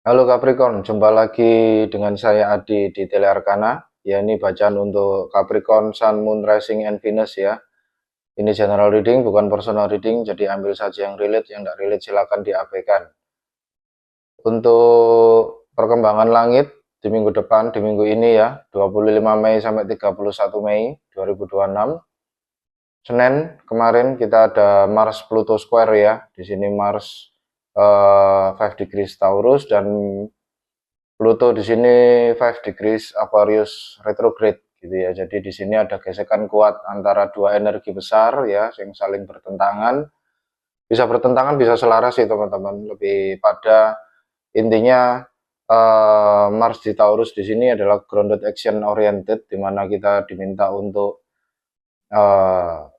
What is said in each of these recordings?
Halo Capricorn, jumpa lagi dengan saya Adi di Telearkana. Ya, ini bacaan untuk Capricorn, Sun, Moon, Rising, and Venus ya. Ini general reading, bukan personal reading, jadi ambil saja yang relate, yang tidak relate silakan diabaikan. Untuk perkembangan langit di minggu depan, di minggu ini ya, 25 Mei sampai 31 Mei 2026. Senin kemarin kita ada Mars Pluto Square ya. Di sini Mars 5 degrees Taurus dan Pluto di sini 5 degrees Aquarius retrograde gitu ya. Jadi di sini ada gesekan kuat antara dua energi besar ya yang saling bertentangan. Bisa bertentangan, bisa selaras sih teman-teman. Lebih pada intinya Mars di Taurus di sini adalah grounded action oriented di mana kita diminta untuk eh,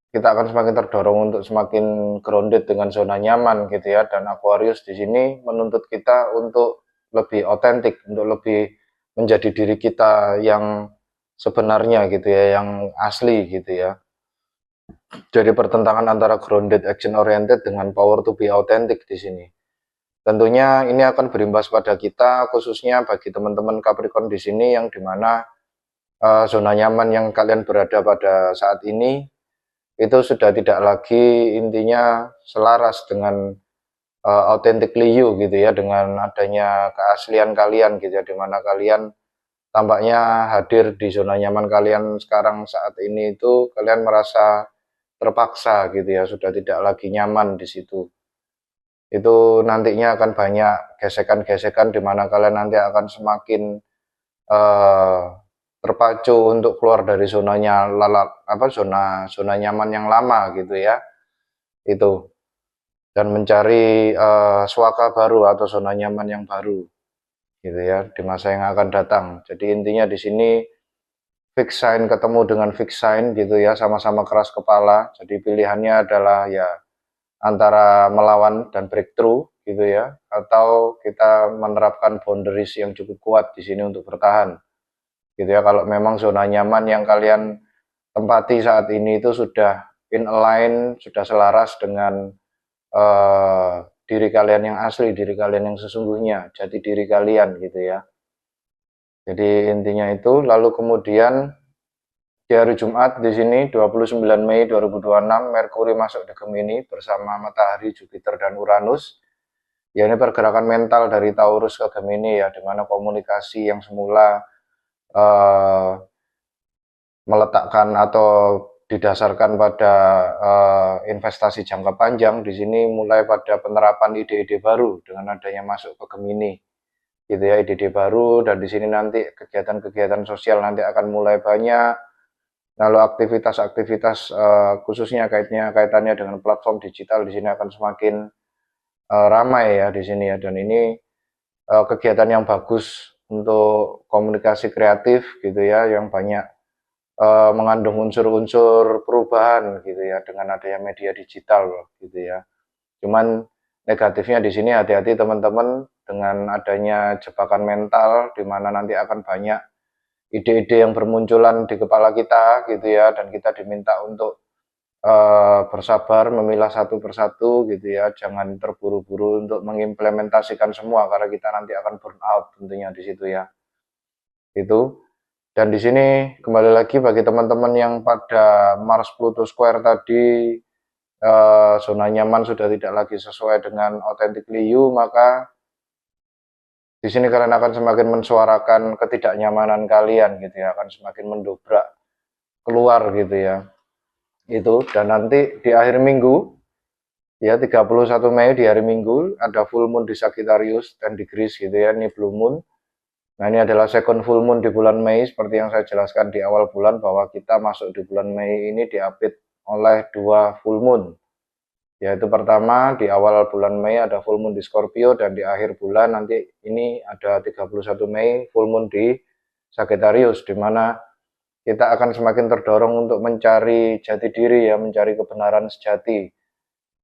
kita akan semakin terdorong untuk semakin grounded dengan zona nyaman gitu ya. Dan Aquarius di sini menuntut kita untuk lebih otentik, untuk lebih menjadi diri kita yang sebenarnya gitu ya, yang asli gitu ya. Jadi pertentangan antara grounded action oriented dengan power to be authentic di sini. Tentunya ini akan berimbas pada kita, khususnya bagi teman-teman Capricorn di sini yang dimana zona nyaman yang kalian berada pada saat ini itu sudah tidak lagi intinya selaras dengan authentically you gitu ya, dengan adanya keaslian kalian gitu ya, dimana kalian tampaknya hadir di zona nyaman kalian sekarang saat ini itu kalian merasa terpaksa gitu ya, sudah tidak lagi nyaman di situ. Itu nantinya akan banyak gesekan-gesekan di mana kalian nanti akan semakin eh, terpacu untuk keluar dari zonanya zona nyaman yang lama gitu ya. Itu dan mencari suaka baru atau zona nyaman yang baru gitu ya di masa yang akan datang. Jadi intinya di sini fix sign ketemu dengan fix sign gitu ya, sama-sama keras kepala. Jadi pilihannya adalah ya antara melawan dan breakthrough gitu ya, atau kita menerapkan boundaries yang cukup kuat di sini untuk bertahan gitu ya. Kalau memang zona nyaman yang kalian tempati saat ini itu sudah in align, sudah selaras dengan uh, diri kalian yang asli, diri kalian yang sesungguhnya, jati diri kalian gitu ya. Jadi intinya itu, lalu kemudian di hari Jumat di sini 29 Mei 2026 Merkuri masuk di Gemini bersama Matahari, Jupiter dan Uranus. Ya ini pergerakan mental dari Taurus ke Gemini ya, dimana komunikasi yang semula uh, meletakkan atau didasarkan pada investasi jangka panjang di sini mulai pada penerapan ide-ide baru dengan adanya masuk ke Gemini gitu ya, ide-ide baru. Dan di sini nanti kegiatan-kegiatan sosial nanti akan mulai banyak, lalu aktivitas-aktivitas khususnya kaitannya dengan platform digital di sini akan semakin ramai ya di sini ya. Dan ini kegiatan yang bagus untuk komunikasi kreatif gitu ya, yang banyak mengandung unsur-unsur perubahan gitu ya dengan adanya media digital gitu ya. Cuman negatifnya di sini hati-hati teman-teman dengan adanya jebakan mental di mana nanti akan banyak ide-ide yang bermunculan di kepala kita gitu ya, dan kita diminta untuk bersabar memilah satu persatu gitu ya, jangan terburu-buru untuk mengimplementasikan semua karena kita nanti akan burn out tentunya di situ ya. Itu. Dan di sini kembali lagi bagi teman-teman yang pada Mars Pluto Square tadi zona nyaman sudah tidak lagi sesuai dengan authentically you, maka di sini kalian akan semakin mensuarakan ketidaknyamanan kalian gitu ya, akan semakin mendobrak keluar gitu ya. Itu. Dan nanti di akhir minggu ya 31 Mei di hari Minggu ada full moon di Sagittarius 10 degrees gitu ya, ini blue moon. Nah, ini adalah second full moon di bulan Mei, seperti yang saya jelaskan di awal bulan bahwa kita masuk di bulan Mei ini diapit oleh dua full moon. Yaitu pertama di awal bulan Mei ada full moon di Scorpio, dan di akhir bulan nanti ini ada 31 Mei full moon di Sagittarius, di mana kita akan semakin terdorong untuk mencari jati diri ya, mencari kebenaran sejati,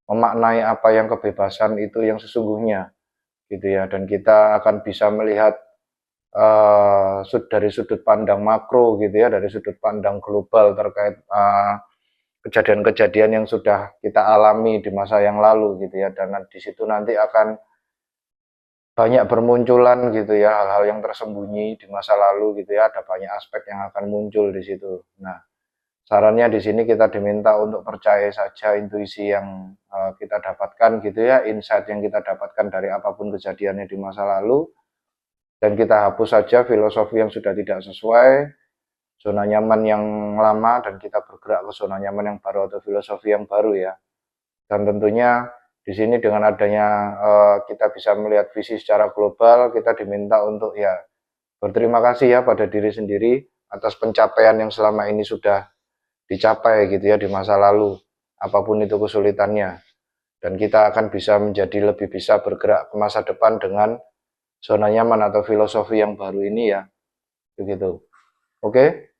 memaknai apa yang kebebasan itu yang sesungguhnya gitu ya. Dan kita akan bisa melihat dari sudut pandang makro gitu ya, dari sudut pandang global terkait kejadian-kejadian yang sudah kita alami di masa yang lalu gitu ya. Dan di situ nanti akan banyak bermunculan gitu ya, hal-hal yang tersembunyi di masa lalu gitu ya, ada banyak aspek yang akan muncul di situ. Nah, sarannya di sini kita diminta untuk percaya saja intuisi yang kita dapatkan gitu ya, insight yang kita dapatkan dari apapun kejadiannya di masa lalu, dan kita hapus saja filosofi yang sudah tidak sesuai, zona nyaman yang lama, dan kita bergerak ke zona nyaman yang baru atau filosofi yang baru ya. Dan tentunya di sini dengan adanya kita bisa melihat visi secara global, kita diminta untuk ya berterima kasih ya pada diri sendiri atas pencapaian yang selama ini sudah dicapai gitu ya di masa lalu, apapun itu kesulitannya. Dan kita akan bisa menjadi lebih bisa bergerak ke masa depan dengan zona nyaman atau filosofi yang baru ini ya. Begitu. Oke.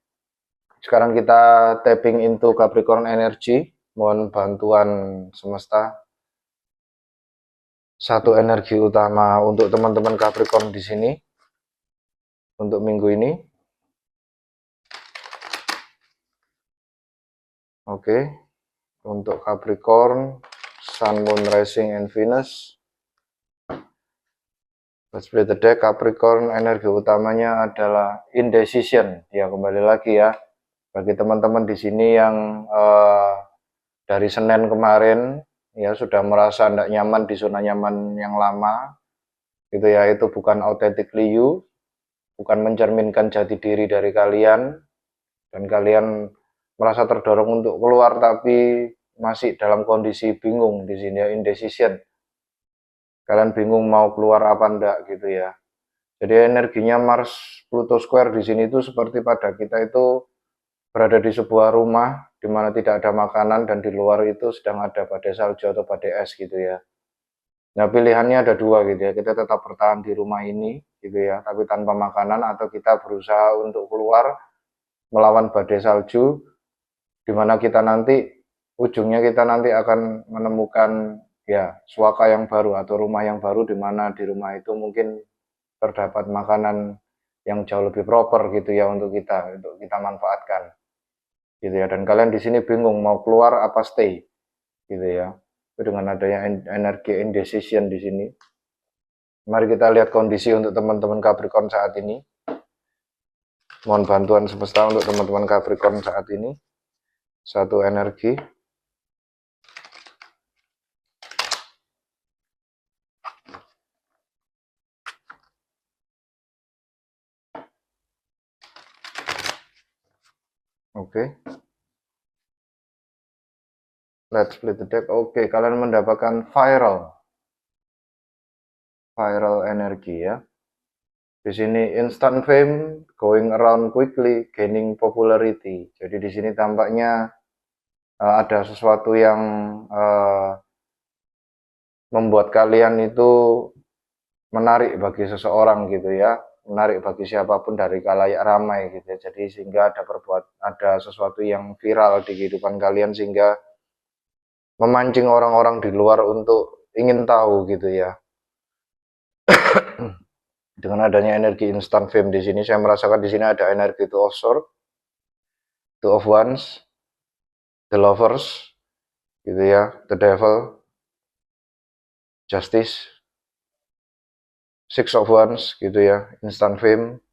Sekarang kita tapping into Capricorn energy. Mohon bantuan semesta. Satu energi utama untuk teman-teman Capricorn di sini untuk minggu ini. Oke. Untuk Capricorn, Sun, Moon, Rising, and Venus. Let's play the deck. Capricorn energi utamanya adalah indecision. Ya, kembali lagi ya. Bagi teman-teman di sini yang dari Senin kemarin ya sudah merasa tidak nyaman di zona nyaman yang lama, gitu ya, itu bukan authentically you, bukan mencerminkan jati diri dari kalian, dan kalian merasa terdorong untuk keluar tapi masih dalam kondisi bingung di sini ya, indecision. Kalian bingung mau keluar apa enggak gitu ya. Jadi energinya Mars Pluto Square di sini itu seperti pada kita itu berada di sebuah rumah di mana tidak ada makanan dan di luar itu sedang ada badai salju atau badai es gitu ya. Nah, pilihannya ada dua gitu ya. Kita tetap bertahan di rumah ini gitu ya, tapi tanpa makanan, atau kita berusaha untuk keluar melawan badai salju di mana kita nanti ujungnya kita nanti akan menemukan ya suaka yang baru atau rumah yang baru di mana di rumah itu mungkin terdapat makanan yang jauh lebih proper gitu ya untuk kita manfaatkan. Gitu ya, dan kalian di sini bingung mau keluar apa stay gitu ya. Dengan adanya energi indecision di sini, mari kita lihat kondisi untuk teman-teman Capricorn saat ini. Mohon bantuan semesta untuk teman-teman Capricorn saat ini. Satu energi. Oke. Let's split the deck. Oke, kalian mendapatkan viral energi ya. Di sini instant fame, going around quickly, gaining popularity. Jadi di sini tampaknya ada sesuatu yang membuat kalian itu menarik bagi seseorang gitu ya, menarik bagi siapapun dari khalayak ramai gitu ya. Jadi sehingga ada sesuatu yang viral di kehidupan kalian sehingga memancing orang-orang di luar untuk ingin tahu gitu ya. Dengan adanya energi instant fame di sini, saya merasakan di sini ada energi two of swords, two of wands, the lovers, gitu ya, the devil, justice, six of wands, gitu ya, instant fame,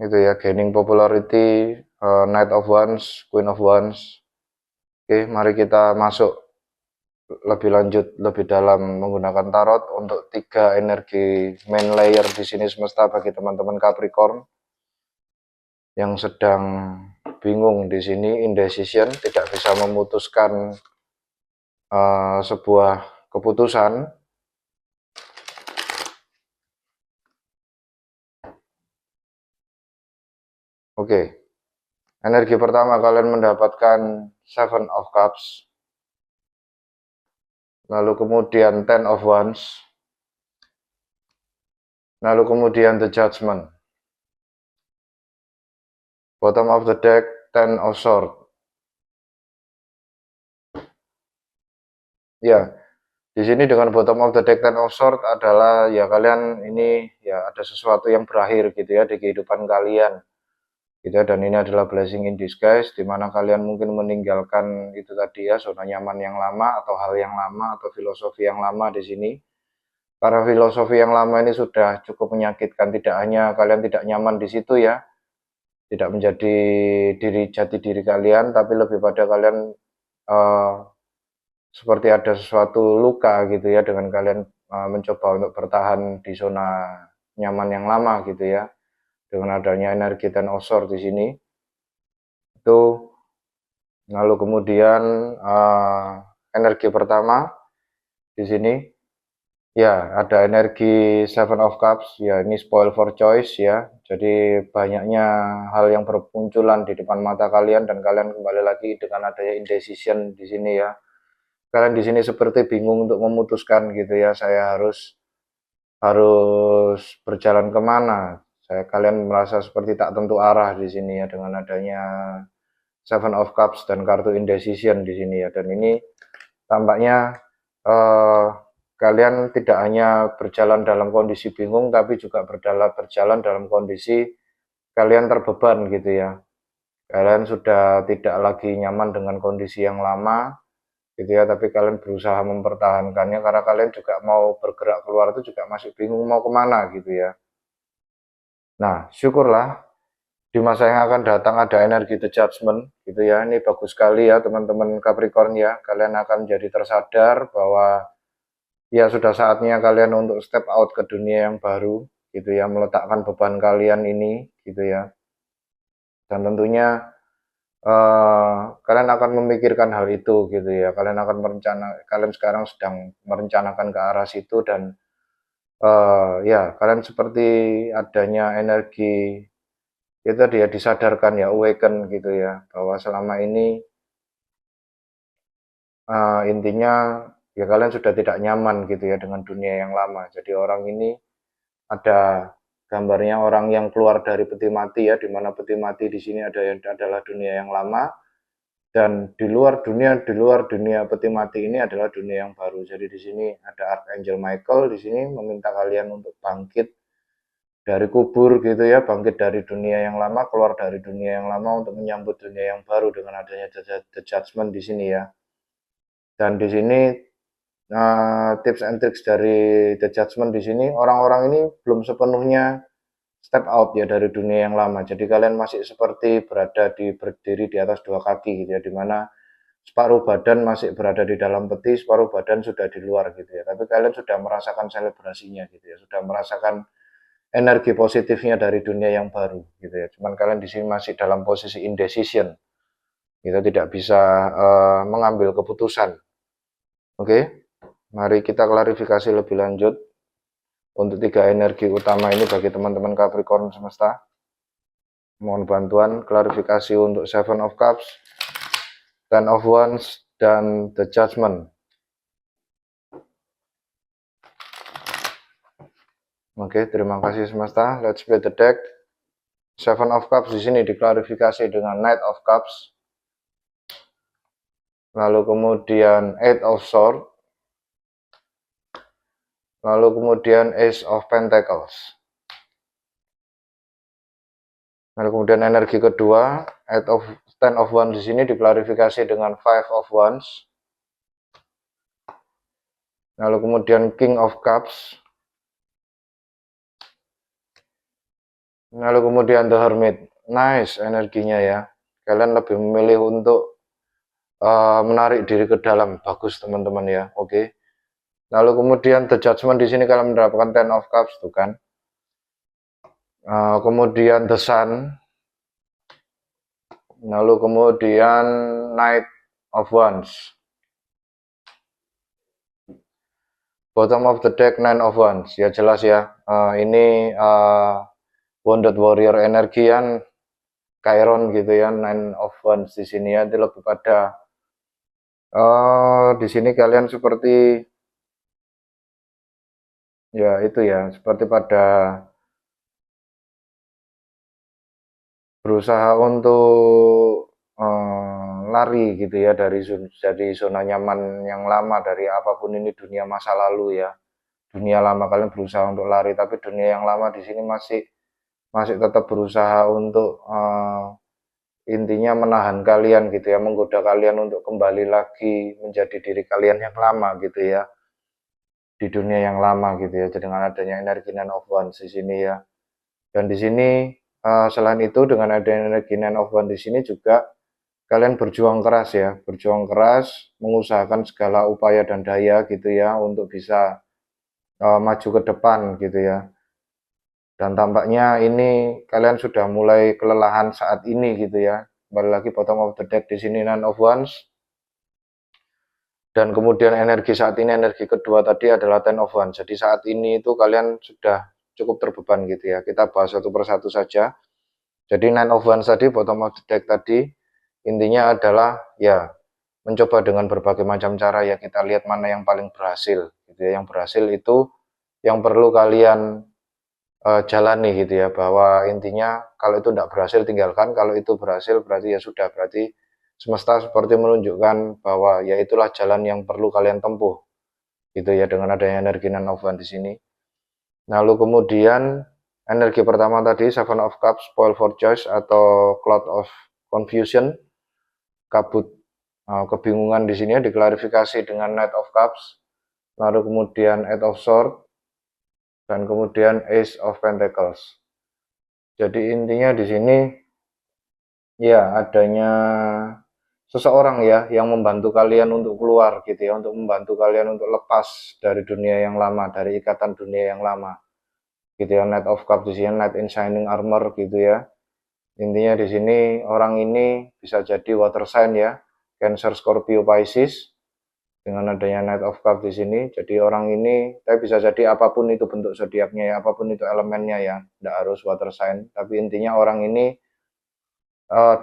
gitu ya, gaining popularity, knight of wands, queen of wands. Oke, mari kita masuk lebih lanjut, lebih dalam menggunakan tarot untuk 3 energi main layer di sini semesta bagi teman-teman Capricorn yang sedang bingung di sini, indecision, tidak bisa memutuskan sebuah keputusan. Oke, energi pertama kalian mendapatkan Seven of Cups, lalu kemudian Ten of Wands, lalu kemudian the Judgment. Bottom of the deck, Ten of Swords. Ya, di sini dengan bottom of the deck Ten of Swords adalah ya kalian ini ya ada sesuatu yang berakhir gitu ya di kehidupan kalian. Gitu ya, dan ini adalah blessing in disguise di mana kalian mungkin meninggalkan itu tadi ya zona nyaman yang lama atau hal yang lama atau filosofi yang lama di sini. Karena filosofi yang lama ini sudah cukup menyakitkan, tidak hanya kalian tidak nyaman di situ ya, tidak menjadi jati diri kalian, tapi lebih pada kalian seperti ada sesuatu luka gitu ya dengan kalian mencoba untuk bertahan di zona nyaman yang lama gitu ya, dengan adanya energi Ten of Swords di sini itu. Lalu kemudian energi pertama di sini ya ada energi Seven of Cups ya, ini spoil for choice ya, jadi banyaknya hal yang bermunculan di depan mata kalian dan kalian kembali lagi dengan adanya indecision di sini ya. Kalian di sini seperti bingung untuk memutuskan gitu ya, saya harus berjalan kemana. Kalian merasa seperti tak tentu arah di sini ya dengan adanya Seven of Cups dan kartu indecision di sini ya. Dan ini tampaknya kalian tidak hanya berjalan dalam kondisi bingung, tapi juga berjalan dalam kondisi kalian terbeban gitu ya. Kalian sudah tidak lagi nyaman dengan kondisi yang lama gitu ya, tapi kalian berusaha mempertahankannya karena kalian juga mau bergerak keluar itu juga masih bingung mau kemana gitu ya. Nah, syukurlah di masa yang akan datang ada energi The Judgment gitu ya. Ini bagus sekali ya teman-teman Capricorn ya. Kalian akan jadi tersadar bahwa ya sudah saatnya kalian untuk step out ke dunia yang baru gitu ya, meletakkan beban kalian ini gitu ya. Dan tentunya kalian akan memikirkan hal itu gitu ya. Kalian sekarang sedang merencanakan ke arah situ dan ya kalian seperti adanya energi itu dia disadarkan ya, awaken gitu ya, bahwa selama ini intinya ya kalian sudah tidak nyaman gitu ya dengan dunia yang lama. Jadi orang ini ada gambarnya orang yang keluar dari peti mati ya, di mana peti mati di sini adalah dunia yang lama. Dan di luar dunia peti mati ini adalah dunia yang baru. Jadi di sini ada Archangel Michael di sini meminta kalian untuk bangkit dari kubur gitu ya, bangkit dari dunia yang lama, keluar dari dunia yang lama untuk menyambut dunia yang baru dengan adanya The Judgment di sini ya. Dan di sini tips and tricks dari The Judgment di sini, orang-orang ini belum sepenuhnya step out ya dari dunia yang lama. Jadi kalian masih seperti berdiri di atas dua kaki gitu ya, dimana separuh badan masih berada di dalam peti, separuh badan sudah di luar gitu ya. Tapi kalian sudah merasakan selebrasinya gitu ya, sudah merasakan energi positifnya dari dunia yang baru gitu ya. Cuman kalian di sini masih dalam posisi indecision. Kita tidak bisa mengambil keputusan. Oke, mari kita klarifikasi lebih lanjut untuk 3 energi utama ini bagi teman-teman Capricorn semesta. Mohon bantuan klarifikasi untuk Seven of Cups, Ten of Wands, dan The Judgment. Oke, terima kasih semesta. Let's play the deck. Seven of Cups di sini diklarifikasi dengan Knight of Cups. Lalu kemudian Eight of Swords. Lalu kemudian Ace of Pentacles. Lalu kemudian energi kedua, Ten of Wands di sini diklarifikasi dengan Five of Wands. Lalu kemudian King of Cups. Lalu kemudian The Hermit. Nice energinya ya. Kalian lebih memilih untuk menarik diri ke dalam. Bagus teman-teman ya. Oke. Lalu kemudian The Judgment di sini kalian mendapatkan Ten of Cups tuh kan. Kemudian The Sun. Lalu kemudian Knight of Wands. Bottom of the deck Nine of Wands. Ya jelas ya. Ini Wounded Warrior energian Chiron gitu ya. Nine of Wands di sini ya. Itu lebih pada di sini kalian seperti ya itu ya, seperti pada berusaha untuk lari gitu ya dari zona nyaman yang lama, dari apapun ini dunia masa lalu ya. Dunia lama kalian berusaha untuk lari, tapi dunia yang lama di sini masih tetap berusaha untuk intinya menahan kalian gitu ya, menggoda kalian untuk kembali lagi menjadi diri kalian yang lama gitu ya. di dunia yang lama gitu ya, dengan adanya energi Nine of Wands di sini ya. Dan di sini selain itu dengan adanya energi Nine of Wands di sini juga kalian berjuang keras ya, berjuang keras, mengusahakan segala upaya dan daya gitu ya untuk bisa maju ke depan gitu ya. Dan tampaknya ini kalian sudah mulai kelelahan saat ini gitu ya. Kembali lagi bottom of the deck di sini Nine of Wands. Dan kemudian energi saat ini, energi kedua tadi adalah Ten of Wands. Jadi saat ini itu kalian sudah cukup terbeban gitu ya. Kita bahas satu persatu saja. Jadi Nine of Wands tadi, bottom of the deck tadi, intinya adalah ya mencoba dengan berbagai macam cara ya. Kita lihat mana yang paling berhasil gitu ya. Yang berhasil itu yang perlu kalian jalani gitu ya. Bahwa intinya kalau itu tidak berhasil tinggalkan, kalau itu berhasil berarti ya sudah, berarti semesta seperti menunjukkan bahwa ya itulah jalan yang perlu kalian tempuh gitu ya dengan adanya energi Nine of Wands di sini. Lalu kemudian energi pertama tadi Seven of Cups, Spoil for Choice atau Cloud of Confusion, kabut kebingungan di sini diklarifikasi dengan Knight of Cups, lalu kemudian Eight of Swords dan kemudian Ace of Pentacles. Jadi intinya di sini ya adanya seseorang ya yang membantu kalian untuk keluar gitu ya, untuk membantu kalian untuk lepas dari dunia yang lama, dari ikatan dunia yang lama gitu ya. Knight of Cups di sini Knight in Shining Armor gitu ya. Intinya di sini orang ini bisa jadi water sign ya, Cancer, Scorpio, Pisces dengan adanya Knight of Cups di sini. Jadi orang ini tapi bisa jadi apapun itu bentuk zodiaknya ya, apapun itu elemennya ya, tidak harus water sign, tapi intinya orang ini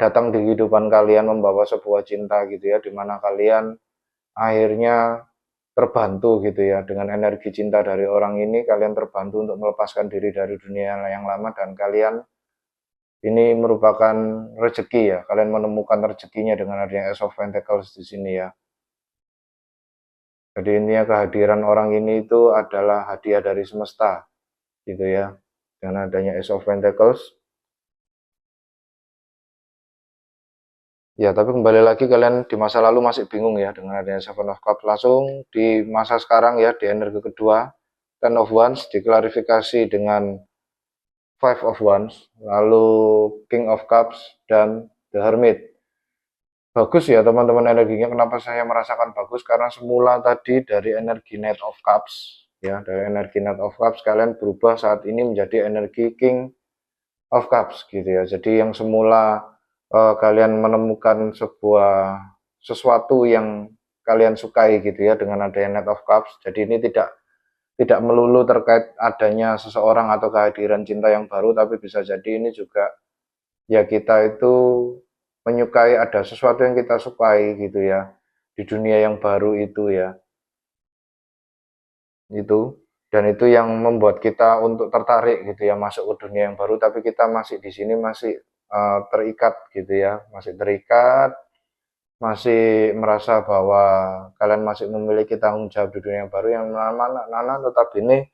datang di kehidupan kalian membawa sebuah cinta gitu ya, dimana kalian akhirnya terbantu gitu ya dengan energi cinta dari orang ini. Kalian terbantu untuk melepaskan diri dari dunia yang lama dan kalian ini merupakan rezeki ya, kalian menemukan rezekinya dengan adanya Ace of Pentacles di sini ya. Jadi intinya kehadiran orang ini itu adalah hadiah dari semesta gitu ya, dengan adanya Ace of Pentacles. Ya, tapi kembali lagi kalian di masa lalu masih bingung ya dengan adanya Seven of Cups. Langsung di masa sekarang ya, di energi kedua, Ten of Wands diklarifikasi dengan Five of Wands, lalu King of Cups, dan The Hermit. Bagus ya teman-teman energinya. Kenapa saya merasakan bagus? Karena semula tadi dari energi Knight of Cups, ya dari energi Knight of Cups, kalian berubah saat ini menjadi energi King of Cups gitu ya. Jadi yang semula kalian menemukan sebuah sesuatu yang kalian sukai gitu ya dengan adanya Knight of Cups. Jadi ini tidak melulu terkait adanya seseorang atau kehadiran cinta yang baru, tapi bisa jadi ini juga ya kita itu menyukai ada sesuatu yang kita sukai gitu ya di dunia yang baru itu ya. Itu dan itu yang membuat kita untuk tertarik gitu ya masuk ke dunia yang baru, tapi kita masih di sini masih terikat gitu ya, masih terikat, masih merasa bahwa kalian masih memiliki tanggung jawab di dunia yang baru yang mana tetap ini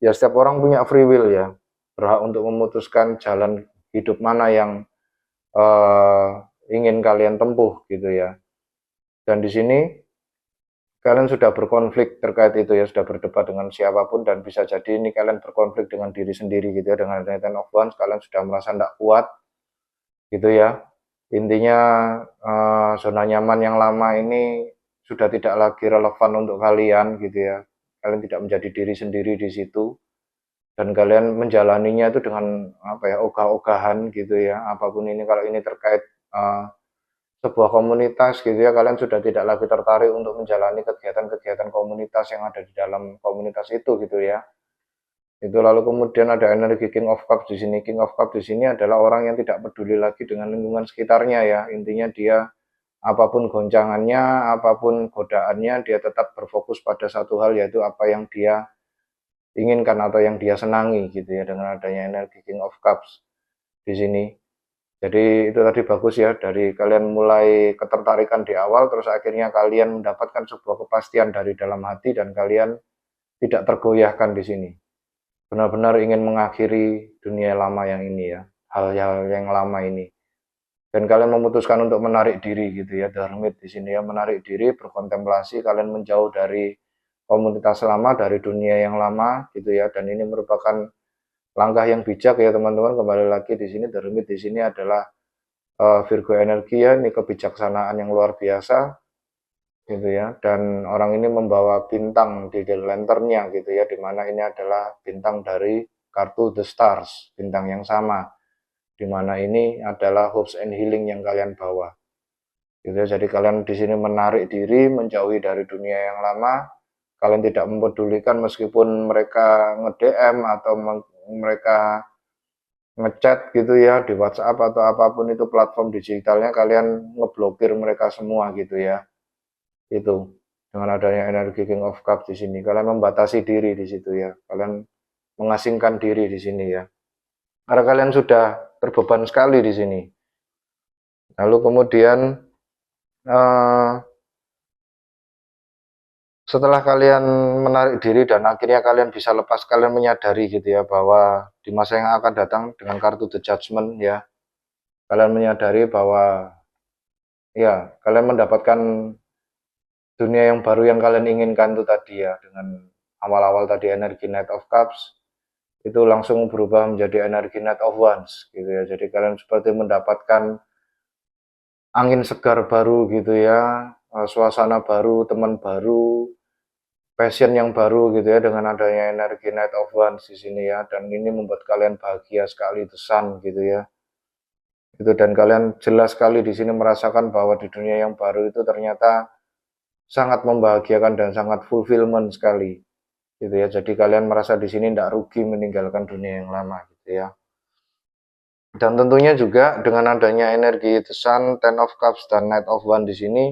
ya setiap orang punya free will ya, berhak untuk memutuskan jalan hidup mana yang ingin kalian tempuh gitu ya. Dan di sini kalian sudah berkonflik terkait itu ya, sudah berdebat dengan siapapun, dan bisa jadi ini kalian berkonflik dengan diri sendiri gitu ya, dengan Ten of Wands kalian sudah merasa tidak kuat gitu ya. Intinya zona nyaman yang lama ini sudah tidak lagi relevan untuk kalian gitu ya. Kalian tidak menjadi diri sendiri di situ dan kalian menjalaninya itu dengan apa ya, ogah-ogahan gitu ya. Apapun ini, kalau ini terkait sebuah komunitas gitu ya, kalian sudah tidak lagi tertarik untuk menjalani kegiatan-kegiatan komunitas yang ada di dalam komunitas itu gitu ya. Itu lalu kemudian ada energi King of Cups di sini. King of Cups di sini adalah orang yang tidak peduli lagi dengan lingkungan sekitarnya ya. Intinya dia apapun goncangannya, apapun godaannya, dia tetap berfokus pada satu hal, yaitu apa yang dia inginkan atau yang dia senangi gitu ya, dengan adanya energi King of Cups di sini. Jadi itu tadi bagus ya, dari kalian mulai ketertarikan di awal, terus akhirnya kalian mendapatkan sebuah kepastian dari dalam hati dan kalian tidak tergoyahkan di sini. Benar-benar ingin mengakhiri dunia lama yang ini ya, hal-hal yang lama ini. Dan kalian memutuskan untuk menarik diri gitu ya, The Hermit di sini ya, menarik diri, berkontemplasi, kalian menjauh dari komunitas lama, dari dunia yang lama gitu ya. Dan ini merupakan langkah yang bijak ya teman-teman. Kembali lagi di sini The Hermit di sini adalah Virgo energi ya, ini kebijaksanaan yang luar biasa gitu ya. Dan orang ini membawa bintang di lanternnya gitu ya, dimana ini adalah bintang dari kartu The Stars, bintang yang sama, dimana ini adalah hopes and healing yang kalian bawa gitu ya. Jadi kalian di sini menarik diri, menjauhi dari dunia yang lama. Kalian tidak mempedulikan meskipun mereka nge-DM atau mereka ngechat gitu ya di WhatsApp atau apapun itu platform digitalnya, kalian ngeblokir mereka semua gitu ya. Itu dengan adanya energi King of Cups di sini, kalian membatasi diri di situ ya. Kalian mengasingkan diri di sini ya. Karena kalian sudah terbeban sekali di sini. Lalu kemudian setelah kalian menarik diri dan akhirnya kalian bisa lepas, kalian menyadari gitu ya bahwa di masa yang akan datang dengan kartu The Judgment ya, kalian menyadari bahwa ya kalian mendapatkan dunia yang baru yang kalian inginkan itu tadi ya. Dengan awal-awal tadi energi Knight of Cups itu langsung berubah menjadi energi Knight of Wands gitu ya. Jadi kalian seperti mendapatkan angin segar baru gitu ya, suasana baru, teman baru, passion yang baru gitu ya, dengan adanya energi Knight of Wands di sini ya. Dan ini membuat kalian bahagia sekali, the sun gitu ya. Itu, dan kalian jelas sekali di sini merasakan bahwa di dunia yang baru itu ternyata sangat membahagiakan dan sangat fulfillment sekali gitu ya. Jadi kalian merasa di sini tidak rugi meninggalkan dunia yang lama gitu ya. Dan tentunya juga dengan adanya energi The Sun, Ten of Cups, dan Knight of Wands di sini,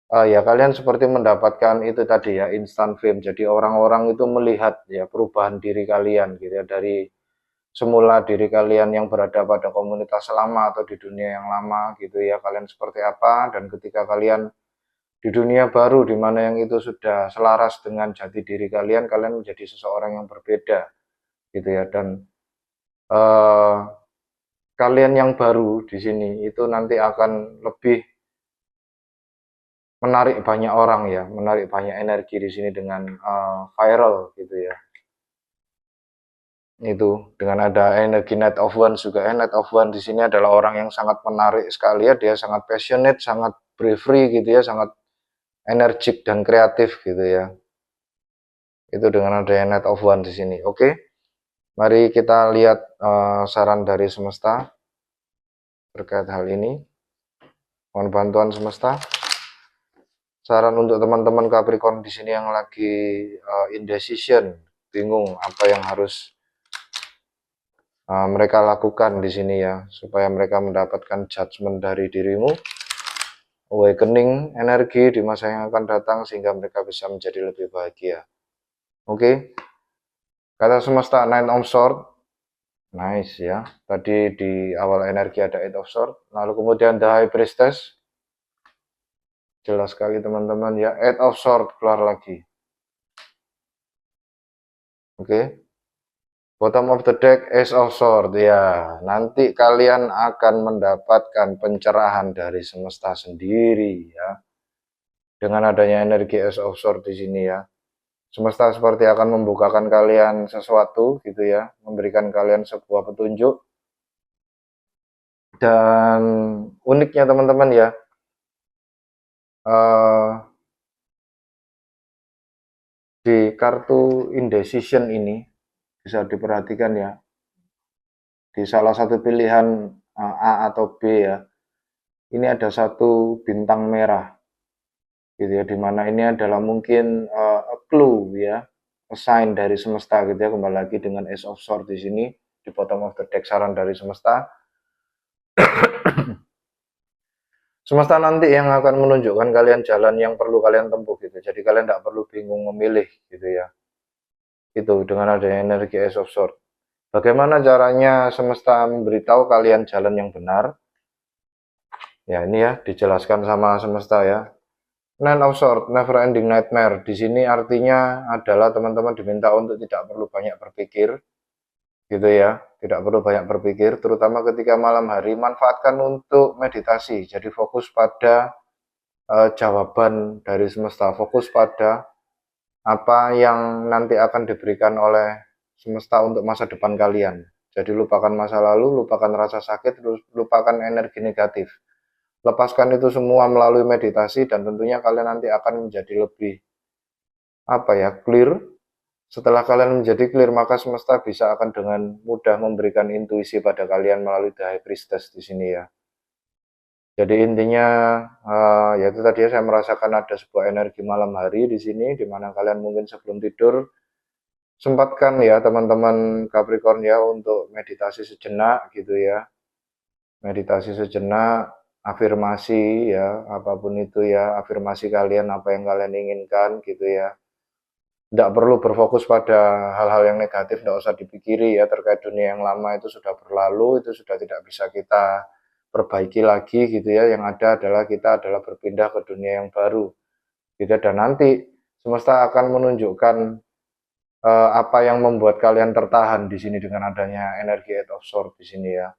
ya kalian seperti mendapatkan itu tadi ya, instant fame. Jadi orang-orang itu melihat ya perubahan diri kalian gitu ya, dari semula diri kalian yang berada pada komunitas lama atau di dunia yang lama gitu ya, kalian seperti apa, dan ketika kalian di dunia baru di mana yang itu sudah selaras dengan jati diri kalian, kalian menjadi seseorang yang berbeda gitu ya. Dan kalian yang baru di sini itu nanti akan lebih menarik banyak orang ya, menarik banyak energi di sini dengan viral gitu ya. Itu dengan ada energi Knight of Wands juga. Knight of Wands di sini adalah orang yang sangat menarik sekali ya, dia sangat passionate, sangat bravery gitu ya, sangat energik dan kreatif gitu ya. Itu dengan adanya Knight of Wands di sini. Oke. Mari kita lihat saran dari semesta terkait hal ini. Mohon bantuan semesta. Saran untuk teman-teman Capricorn di sini yang lagi indecision, bingung apa yang harus mereka lakukan di sini ya, supaya mereka mendapatkan judgment dari dirimu, awakening energi di masa yang akan datang sehingga mereka bisa menjadi lebih bahagia. Oke. Kata semesta Nine of Swords. Nice ya. Tadi di awal energi ada Eight of Swords, lalu kemudian The High Priestess. Jelas sekali teman-teman ya, Eight of Swords keluar lagi. Oke. Bottom of the deck, Ace of Swords ya. Nanti kalian akan mendapatkan pencerahan dari semesta sendiri ya. Dengan adanya energi Ace of Swords di sini ya. Semesta seperti akan membukakan kalian sesuatu gitu ya, memberikan kalian sebuah petunjuk. Dan uniknya teman-teman ya, di kartu indecision ini bisa diperhatikan ya, di salah satu pilihan A atau B ya, ini ada satu bintang merah gitu ya, dimana ini adalah mungkin a clue ya, a sign dari semesta gitu ya. Kembali lagi dengan Ace of Swords di sini di bottom of the deck, saran dari semesta. Semesta nanti yang akan menunjukkan kalian jalan yang perlu kalian tempuh gitu. Jadi kalian tidak perlu bingung memilih gitu ya. Itu dengan adanya energi Ace of Swords. Bagaimana caranya semesta memberitahu kalian jalan yang benar? Ya ini ya dijelaskan sama semesta ya. Nine of Swords, Never Ending Nightmare. Di sini artinya adalah teman-teman diminta untuk tidak perlu banyak berpikir, gitu ya. Tidak perlu banyak berpikir, terutama ketika malam hari. Manfaatkan untuk meditasi. Jadi fokus pada jawaban dari semesta. Fokus pada apa yang nanti akan diberikan oleh semesta untuk masa depan kalian. Jadi lupakan masa lalu, lupakan rasa sakit, lupakan energi negatif. Lepaskan itu semua melalui meditasi dan tentunya kalian nanti akan menjadi lebih clear. Setelah kalian menjadi clear, maka semesta bisa akan dengan mudah memberikan intuisi pada kalian melalui The High Priestess di sini ya. Jadi intinya yaitu tadi saya merasakan ada sebuah energi malam hari di sini, di mana kalian mungkin sebelum tidur sempatkan ya teman-teman Capricorn ya untuk meditasi sejenak gitu ya. Meditasi sejenak, afirmasi ya, apapun itu ya, afirmasi kalian apa yang kalian inginkan gitu ya. Tidak perlu berfokus pada hal-hal yang negatif, tidak usah dipikiri ya, terkait dunia yang lama itu sudah berlalu, itu sudah tidak bisa kita perbaiki lagi gitu ya. Yang ada adalah kita adalah berpindah ke dunia yang baru gitu, dan nanti semesta akan menunjukkan apa yang membuat kalian tertahan di sini dengan adanya energi Eight of Swords di sini ya.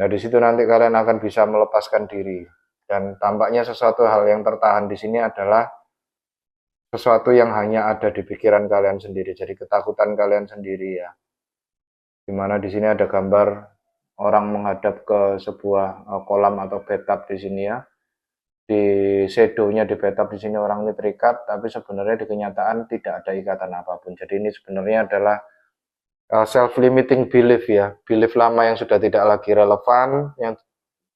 Nah, di situ nanti kalian akan bisa melepaskan diri, dan tampaknya sesuatu hal yang tertahan di sini adalah sesuatu yang hanya ada di pikiran kalian sendiri, jadi ketakutan kalian sendiri ya. Dimana di sini ada gambar orang menghadap ke sebuah kolam atau bathtub di sini ya. Di shadow-nya di bathtub di sini orang ini terikat, tapi sebenarnya di kenyataan tidak ada ikatan apapun. Jadi ini sebenarnya adalah self-limiting belief ya, belief lama yang sudah tidak lagi relevan, yang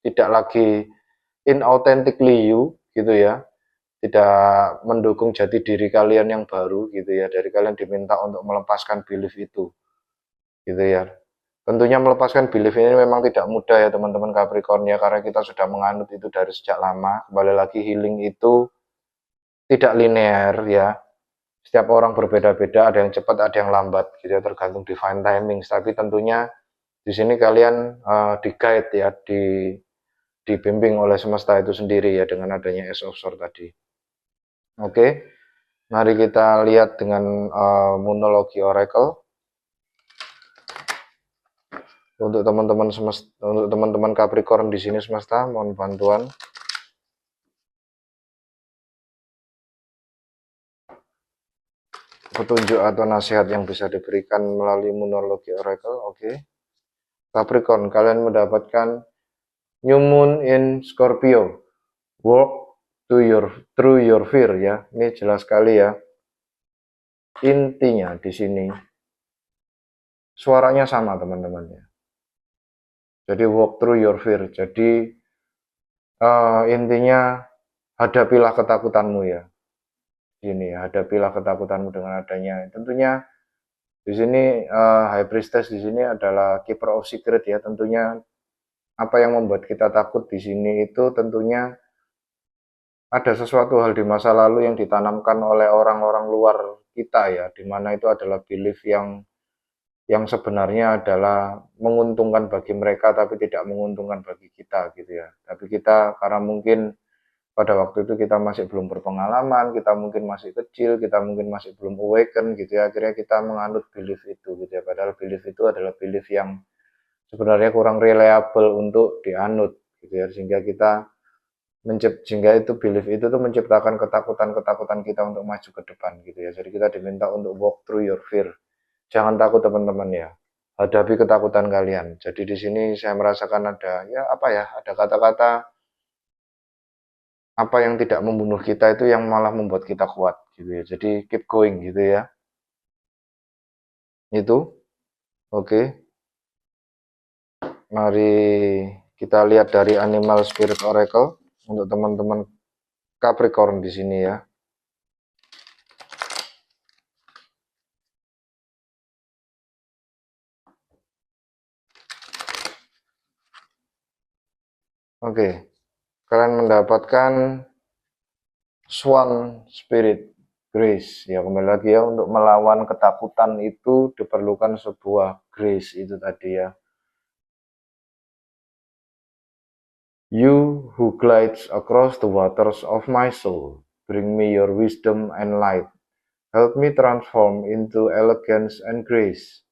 tidak lagi inauthentically you gitu ya, tidak mendukung jati diri kalian yang baru gitu ya. Dari kalian diminta untuk melepaskan belief itu gitu ya. Tentunya melepaskan belief ini memang tidak mudah ya teman-teman Capricorn ya, karena kita sudah menganut itu dari sejak lama. Kembali lagi, healing itu tidak linear ya. Setiap orang berbeda-beda, ada yang cepat, ada yang lambat gitu ya, tergantung divine timing. Tapi tentunya di sini kalian di-guide ya, dibimbing oleh semesta itu sendiri ya, dengan adanya Ace of Swords tadi. Oke, mari kita lihat dengan Moonology Oracle. Untuk teman-teman Capricorn di sini semesta, mohon bantuan. Petunjuk atau nasihat yang bisa diberikan melalui Moonology Oracle. Oke. Capricorn, kalian mendapatkan New Moon in Scorpio. Walk through your fear ya. Ini jelas sekali ya. Intinya di sini suaranya sama teman-teman ya. Jadi walk through your fear. Jadi intinya hadapilah ketakutanmu ya. Ini hadapilah ketakutanmu dengan adanya. Tentunya di sini High Priestess di sini adalah keeper of secret ya. Tentunya apa yang membuat kita takut di sini itu tentunya ada sesuatu hal di masa lalu yang ditanamkan oleh orang-orang luar kita ya, di mana itu adalah belief yang sebenarnya adalah menguntungkan bagi mereka tapi tidak menguntungkan bagi kita gitu ya. Tapi kita karena mungkin pada waktu itu kita masih belum berpengalaman, kita mungkin masih kecil, kita mungkin masih belum awaken gitu ya, akhirnya kita menganut belief itu gitu ya. Padahal belief itu adalah belief yang sebenarnya kurang reliable untuk dianut gitu ya, sehingga itu belief itu tuh menciptakan ketakutan-ketakutan kita untuk maju ke depan gitu ya. Jadi kita diminta untuk walk through your fear. Jangan takut teman-teman ya. Hadapi ketakutan kalian. Jadi di sini saya merasakan ada ada kata-kata apa yang tidak membunuh kita itu yang malah membuat kita kuat gitu ya. Jadi keep going gitu ya. Itu oke. Mari kita lihat dari Animal Spirit Oracle untuk teman-teman Capricorn di sini ya. Oke, kalian mendapatkan Swan Spirit Grace. Ya, kembali lagi ya, untuk melawan ketakutan itu diperlukan sebuah grace itu tadi ya. You who glides across the waters of my soul, bring me your wisdom and light. Help me transform into elegance and grace.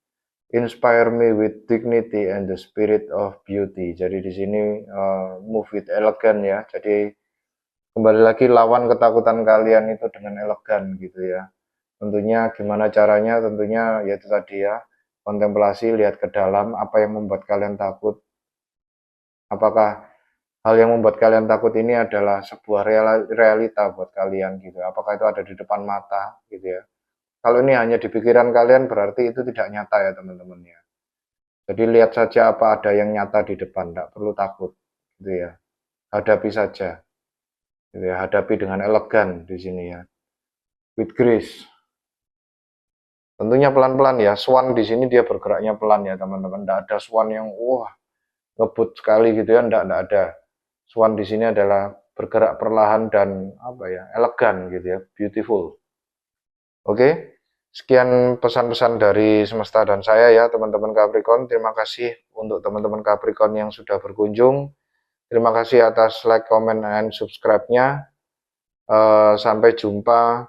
Inspire me with dignity and the spirit of beauty. Jadi di sini move with elegant ya. Jadi Kembali lagi, lawan ketakutan kalian itu dengan elegan gitu ya. Tentunya gimana caranya? Tentunya yaitu tadi ya, kontemplasi, lihat ke dalam, apa yang membuat kalian takut. Apakah hal yang membuat kalian takut ini adalah sebuah realita buat kalian gitu. Apakah itu ada di depan mata gitu ya. Kalau ini hanya di pikiran kalian berarti itu tidak nyata ya teman-teman ya. Jadi lihat saja apa ada yang nyata di depan, tidak perlu takut gitu ya. Hadapi saja. Gitu ya, hadapi dengan elegan di sini ya. With grace. Tentunya pelan-pelan ya. Swan di sini dia bergeraknya pelan ya teman-teman. Tidak ada swan yang wah ngebut sekali gitu ya. Tidak ada. Swan di sini adalah bergerak perlahan dan apa ya, elegan gitu ya, beautiful. Oke, sekian pesan-pesan dari semesta dan saya ya teman-teman Capricorn. Terima kasih untuk teman-teman Capricorn yang sudah berkunjung. Terima kasih atas like, comment, dan subscribe-nya. Sampai jumpa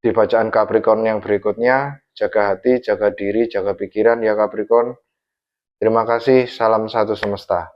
di bacaan Capricorn yang berikutnya. Jaga hati, jaga diri, jaga pikiran ya Capricorn. Terima kasih, salam satu semesta.